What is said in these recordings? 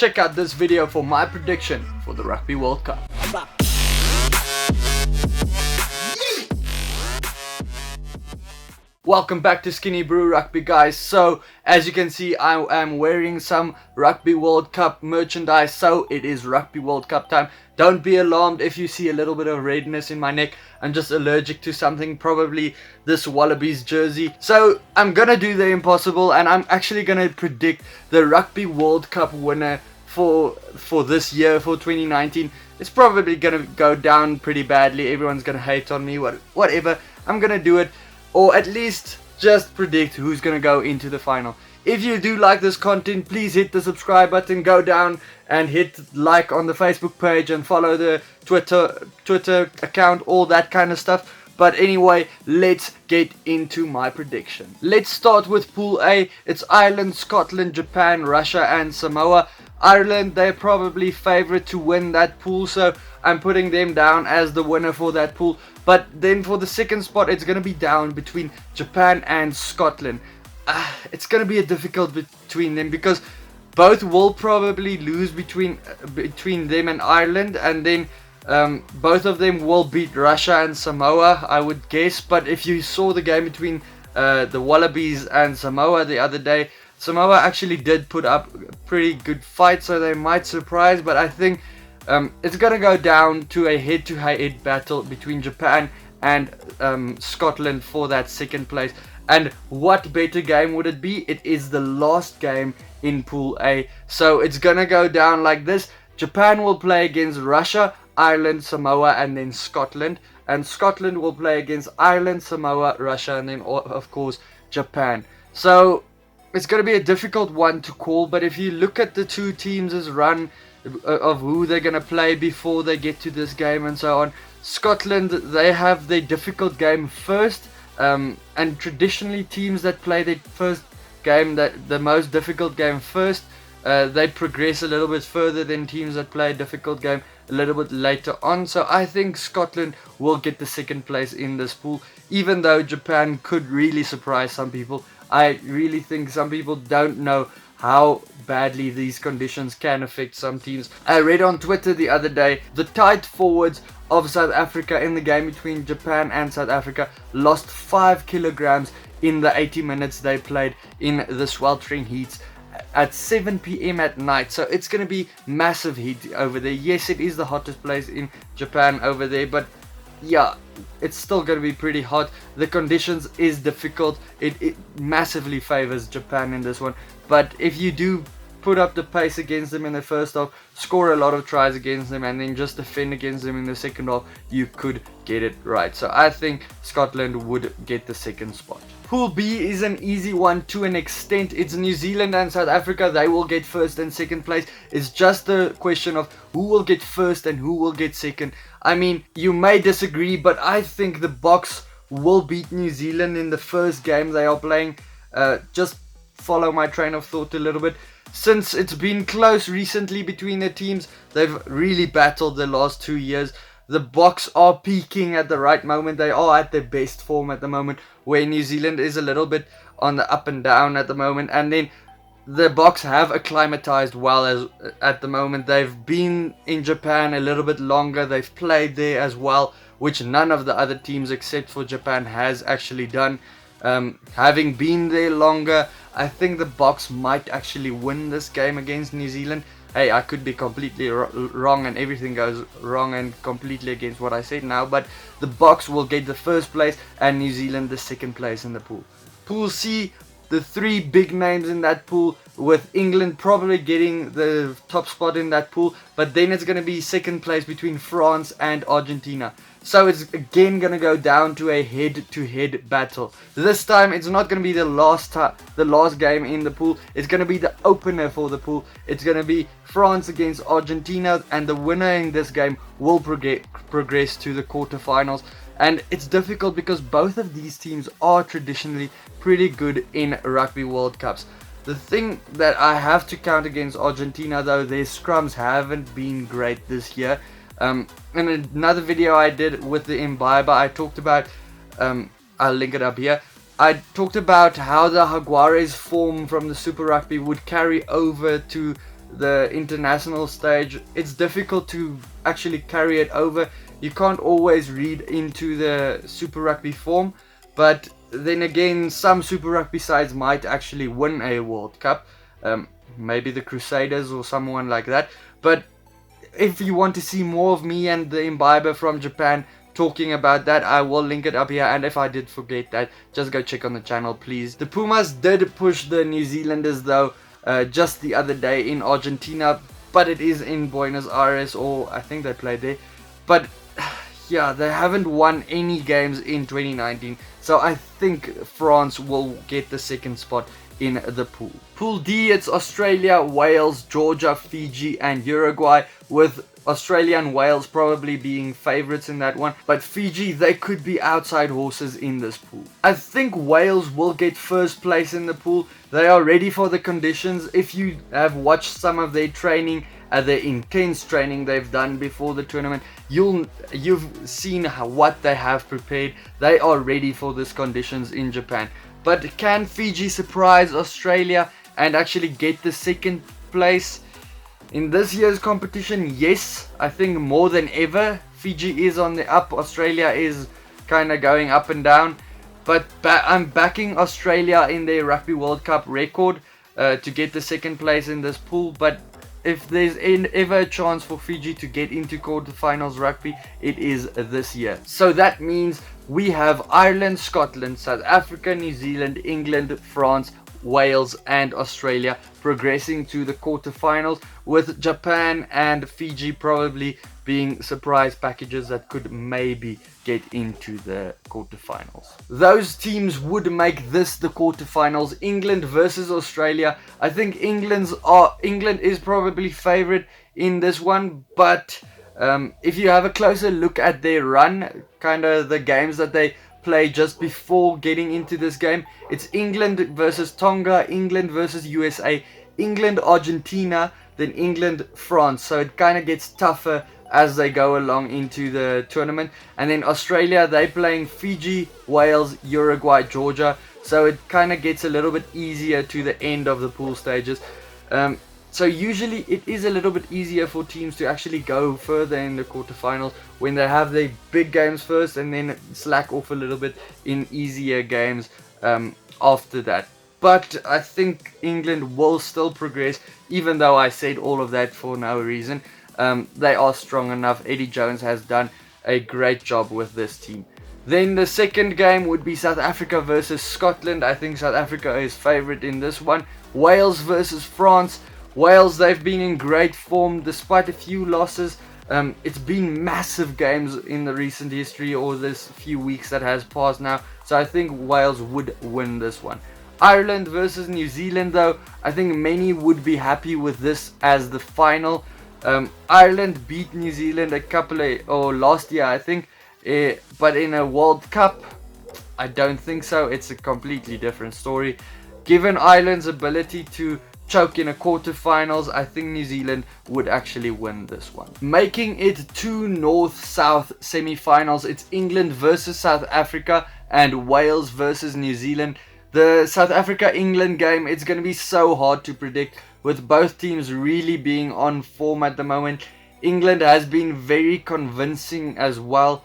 check out this video for my prediction for the Rugby World Cup. Welcome back to SkinnyBru Rugby, guys. So as you can see, I am wearing some Rugby World Cup merchandise, so it is Rugby World Cup time. Don't be alarmed if you see a little bit of redness in my neck. I'm just allergic to something, probably this Wallabies jersey. So I'm gonna do the impossible, and I'm actually gonna predict the Rugby World Cup winner for this year, for 2019. It's probably gonna go down pretty badly. Everyone's gonna hate on me, whatever. I'm gonna do it, or at least just predict who's gonna go into the final. If you do like this content, please hit the subscribe button, go down and hit like on the Facebook page and follow the Twitter account, all that kind of stuff. But anyway, let's get into my prediction. Let's start with Pool A. It's Ireland, Scotland, Japan, Russia and Samoa. Ireland, they're probably favorite to win that pool, so I'm putting them down as the winner for that pool. But then for the second spot, it's going to be down between Japan and Scotland. It's going to be a difficult between them, because both will probably lose between them and Ireland, and then both of them will beat Russia and Samoa, I would guess. But if you saw the game between the Wallabies and Samoa the other day, Samoa actually did put up a pretty good fight, so they might surprise. But I think it's going to go down to a head-to-head battle between Japan and Scotland for that second place. And what better game would it be? It is the last game in Pool A. So it's going to go down like this. Japan will play against Russia, Ireland, Samoa, and then Scotland. And Scotland will play against Ireland, Samoa, Russia, and then, of course, Japan. So it's going to be a difficult one to call. But if you look at the two teams' run of who they're going to play before they get to this game and so on, Scotland, they have their difficult game first. And traditionally, teams that play their first game, the most difficult game first, they progress a little bit further than teams that play a difficult game a little bit later on. So I think Scotland will get the second place in this pool, even though Japan could really surprise some people. I really think some people don't know how badly these conditions can affect some teams. I read on Twitter the other day, the tight forwards of South Africa in the game between Japan and South Africa lost 5 kilograms in the 80 minutes they played in the sweltering heat at 7 p.m. at night. So it's going to be massive heat over there. Yes, it is the hottest place in Japan over there, but yeah, it's still going to be pretty hot. The conditions is difficult. It massively favors Japan in this one. But if you do put up the pace against them in the first half, score a lot of tries against them, and then just defend against them in the second half, you could get it right. So I think Scotland would get the second spot. Pool B is an easy one to an extent. It's New Zealand and South Africa. They will get first and second place. It's just a question of who will get first and who will get second. I mean, you may disagree, but I think the Boks will beat New Zealand in the first game they are playing. Just follow my train of thought a little bit. Since it's been close recently between the teams, they've really battled the last 2 years. The Boks are peaking at the right moment. They are at their best form at the moment, where New Zealand is a little bit on the up and down at the moment. And then the Boks have acclimatized well as at the moment. They've been in Japan a little bit longer. They've played there as well, which none of the other teams except for Japan has actually done. Having been there longer, I think the Boks might actually win this game against New Zealand. Hey, I could be completely wrong and everything goes wrong and completely against what I said now, but the Boks will get the first place and New Zealand the second place in the pool. Pool C, the three big names in that pool, with England probably getting the top spot in that pool, but then it's going to be second place between France and Argentina. So it's again going to go down to a head-to-head battle. This time it's not going to be the last game in the pool. It's going to be the opener for the pool. It's going to be France against Argentina, and the winner in this game will progress to the quarterfinals. And it's difficult because both of these teams are traditionally pretty good in Rugby World Cups. The thing that I have to count against Argentina, though, their scrums haven't been great this year. In another video I did with the Imbiber, I talked about, I'll link it up here, I talked about how the Jaguares form from the Super Rugby would carry over to the international stage, it's difficult to actually carry it over. You can't always read into the Super Rugby form, but then again, some Super Rugby sides might actually win a World Cup, maybe the Crusaders or someone like that. But if you want to see more of me and the imbiber from Japan talking about that, I will link it up here, and if I did forget that, just go check on the channel, please. The Pumas did push the New Zealanders though, just the other day in Argentina, but it is in Buenos Aires, or I think they played there. But yeah, they haven't won any games in 2019, so I think France will get the second spot in the pool. Pool D, it's Australia, Wales, Georgia, Fiji and Uruguay, with Australia and Wales probably being favourites in that one, but Fiji, they could be outside horses in this pool. I think Wales will get first place in the pool. They are ready for the conditions. If you have watched some of their training, the intense training they've done before the tournament, you've seen what they have prepared. They are ready for these conditions in Japan. But can Fiji surprise Australia and actually get the second place in this year's competition? Yes, I think more than ever. Fiji is on the up, Australia is kind of going up and down. But I'm backing Australia in their Rugby World Cup record to get the second place in this pool. But if there's ever a chance for Fiji to get into quarterfinals rugby, it is this year. So that means we have Ireland, Scotland, South Africa, New Zealand, England, France, Wales and Australia progressing to the quarterfinals, with Japan and Fiji probably being surprise packages that could maybe get into the quarterfinals. Those teams would make this the quarterfinals. England versus Australia. I think England is probably favorite in this one, but if you have a closer look at their run, kind of the games that they play just before getting into this game, it's England versus Tonga, England versus USA, England Argentina, then England France. So it kind of gets tougher as they go along into the tournament. And then Australia, they playing Fiji, Wales, Uruguay, Georgia. So it kind of gets a little bit easier to the end of the pool stages. So usually it is a little bit easier for teams to actually go further in the quarterfinals when they have their big games first and then slack off a little bit in easier games after that. But I think England will still progress, even though I said all of that for no reason. They are strong enough. Eddie Jones has done a great job with this team. Then the second game would be South Africa versus Scotland. I think South Africa is favourite in this one. Wales versus France. Wales, they've been in great form despite a few losses. It's been massive games in the recent history, or this few weeks that has passed now. So I think Wales would win this one. Ireland versus New Zealand though, I think many would be happy with this as the final. Ireland beat New Zealand last year I think, but in a World Cup, I don't think so. It's a completely different story. Given Ireland's ability to choke in a quarterfinals, I think New Zealand would actually win this one. Making it two north-south semi-finals, it's England versus South Africa and Wales versus New Zealand. The South Africa-England game, it's going to be so hard to predict, with both teams really being on form at the moment. England has been very convincing as well,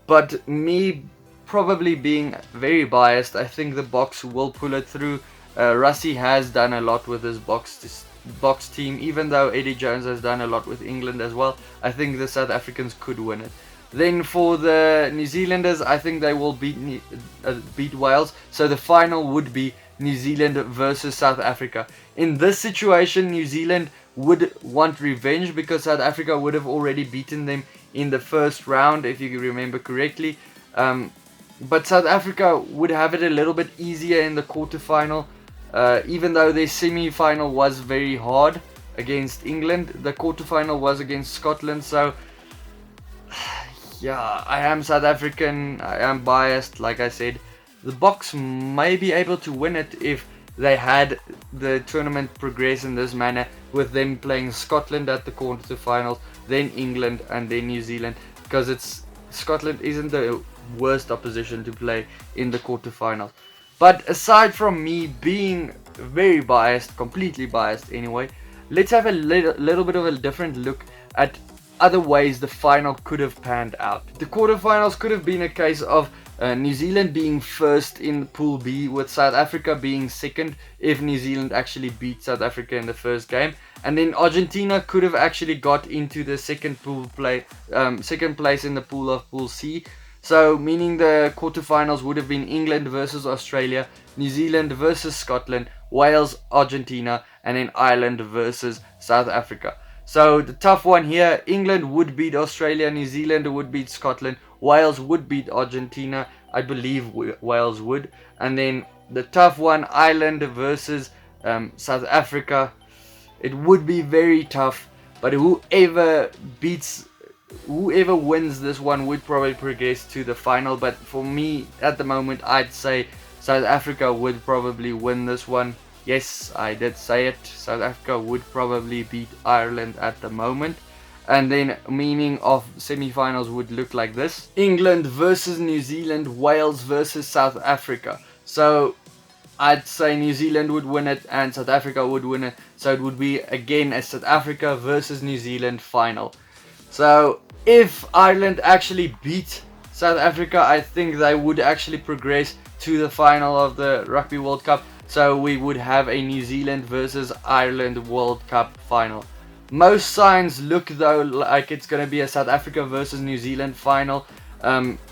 but me probably being very biased, I think the Boks will pull it through. Rassie has done a lot with his Boks team, even though Eddie Jones has done a lot with England as well. I think the South Africans could win it. Then for the New Zealanders, I think they will beat Wales. So the final would be New Zealand versus South Africa. In this situation, New Zealand would want revenge because South Africa would have already beaten them in the first round, if you remember correctly. But South Africa would have it a little bit easier in the quarterfinal. Even though their semi-final was very hard against England, the quarterfinal was against Scotland. So yeah, I am South African, I am biased, like I said. The Boks may be able to win it if they had the tournament progress in this manner, with them playing Scotland at the quarterfinals, then England and then New Zealand, because Scotland isn't the worst opposition to play in the quarterfinals. But aside from me being very biased, completely biased anyway, let's have a little bit of a different look at other ways the final could have panned out. The quarterfinals could have been a case of New Zealand being first in Pool B, with South Africa being second if New Zealand actually beat South Africa in the first game, and then Argentina could have actually got into the second place in the pool of Pool C. So meaning the quarterfinals would have been England versus Australia, New Zealand versus Scotland, Wales, Argentina, and then Ireland versus South Africa. So the tough one here, England would beat Australia, New Zealand would beat Scotland, Wales would beat Argentina, I believe Wales would, and then the tough one, Ireland versus South Africa. It would be very tough, but whoever wins this one would probably progress to the final. But for me, at the moment, I'd say South Africa would probably win this one. Yes, I did say it. South Africa would probably beat Ireland at the moment. And then meaning of semi-finals would look like this: England versus New Zealand, Wales versus South Africa. So I'd say New Zealand would win it and South Africa would win it. So it would be again a South Africa versus New Zealand final. So if Ireland actually beat South Africa, I think they would actually progress to the final of the Rugby World Cup. So we would have a New Zealand versus Ireland World Cup final. Most signs look though like it's going to be a South Africa versus New Zealand final.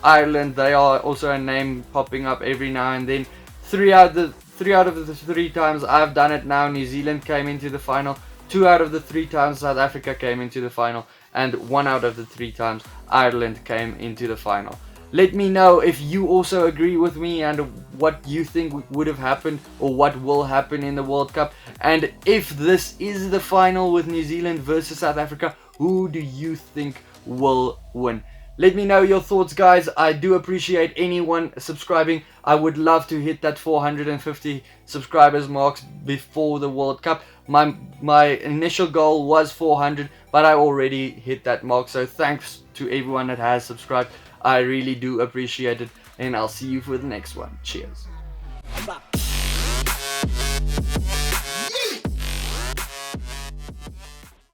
Ireland, they are also a name popping up every now and then. Three out of the three times I've done it now, New Zealand came into the final. 2 out of the 3 times South Africa came into the final, and 1 out of the 3 times Ireland came into the final. Let me know if you also agree with me and what you think would have happened or what will happen in the World Cup. And if this is the final with New Zealand versus South Africa, who do you think will win? Let me know your thoughts, guys. I do appreciate anyone subscribing. I would love to hit that 450 subscribers marks before the World Cup. My initial goal was 400, but I already hit that mark. So thanks to everyone that has subscribed. I really do appreciate it, and I'll see you for the next one. Cheers.